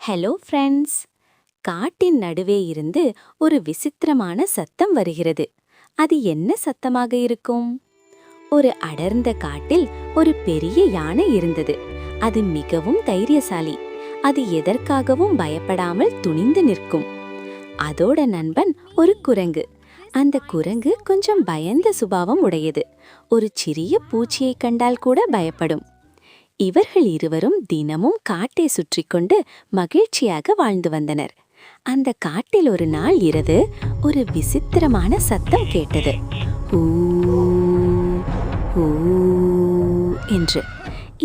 Hello friends. காட்டின் நடுவே இருந்து ஒரு விசித்திரமான சத்தம் வருகிறது. அது என்ன சத்தமாக இருக்கும்? ஒரு அடர்ந்த காட்டில் ஒரு பெரிய யானை இருந்தது. அது மிகவும் தைரியசாலி. அது எதற்காகவும் பயப்படாமல் துணிந்து நிற்கும். அதோட நண்பன் ஒரு குரங்கு. அந்த குரங்கு கொஞ்சம் பயந்த சுபாவம் உடையது. ஒரு சிறிய பூச்சியை கண்டால் கூட பயப்படும். இவர்கள் இருவரும் தினமும் காட்டை சுற்றி கொண்டு மகிழ்ச்சியாக வாழ்ந்து வந்தனர். அந்த காட்டில் ஒரு நாள் இரவு ஒரு விசித்திரமான சத்தம் கேட்டது. ஊ ஊ என்று.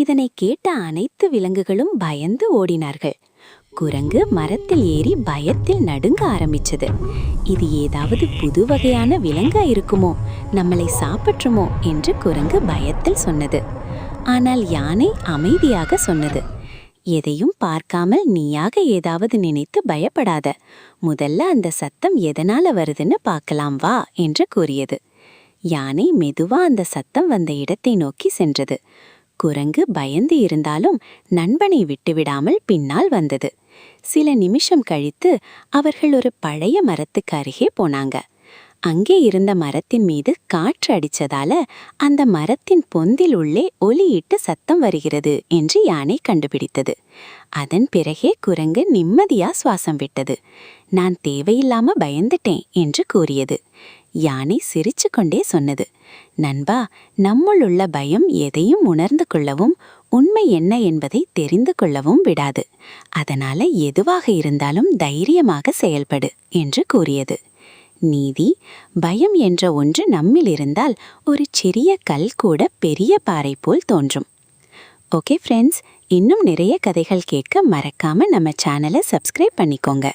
இதனை கேட்ட அனைத்து விலங்குகளும் பயந்து ஓடினார்கள். குரங்கு மரத்தில் ஏறி பயத்தில் நடுங்க ஆரம்பிச்சது. இது ஏதாவது புது வகையான விலங்கா இருக்குமோ, நம்மளை சாப்பிட்டுமோ என்று குரங்கு பயத்தில் சொன்னது. ஆனால் யானை அமைதியாக சொன்னது, எதையும் பார்க்காமல் நீயாக ஏதாவது நினைத்து பயப்படாத. முதல்ல அந்த சத்தம் எதனால வருதுன்னு பார்க்கலாம் வா என்று கூறியது. யானை மெதுவா அந்த சத்தம் வந்த இடத்தை நோக்கி சென்றது. குரங்கு பயந்து இருந்தாலும் நண்பனை விட்டுவிடாமல் பின்னால் வந்தது. சில நிமிஷம் கழித்து அவர்கள் ஒரு பழைய மரத்துக்கு அருகே போனாங்க. அங்கே இருந்த மரத்தின் மீது காற்று அடிச்சதால அந்த மரத்தின் பொந்தில் உள்ளே ஒலியிட்டு சத்தம் வருகிறது என்று யானை கண்டுபிடித்தது. அதன் பிறகே குரங்கு நிம்மதியா சுவாசம் விட்டது. நான் தேவையில்லாம பயந்துட்டேன் என்று கூறியது. யானை சிரிச்சு கொண்டே சொன்னது, நண்பா, நம்மளுள்ள பயம் எதையும் உணர்ந்து கொள்ளவும் உண்மை என்ன என்பதை தெரிந்து கொள்ளவும் விடாது. அதனால எதுவாக இருந்தாலும் தைரியமாக செயல்படு என்று கூறியது. நீதி, பயம் என்ற ஒன்று நம்மில் இருந்தால் ஒரு சிறிய கல் கூட பெரிய பாறை போல் தோன்றும். ஓகே ஃப்ரெண்ட்ஸ், இன்னும் நிறைய கதைகள் கேட்க மறக்காம நம்ம சேனலை சப்ஸ்கிரைப் பண்ணிக்கோங்க.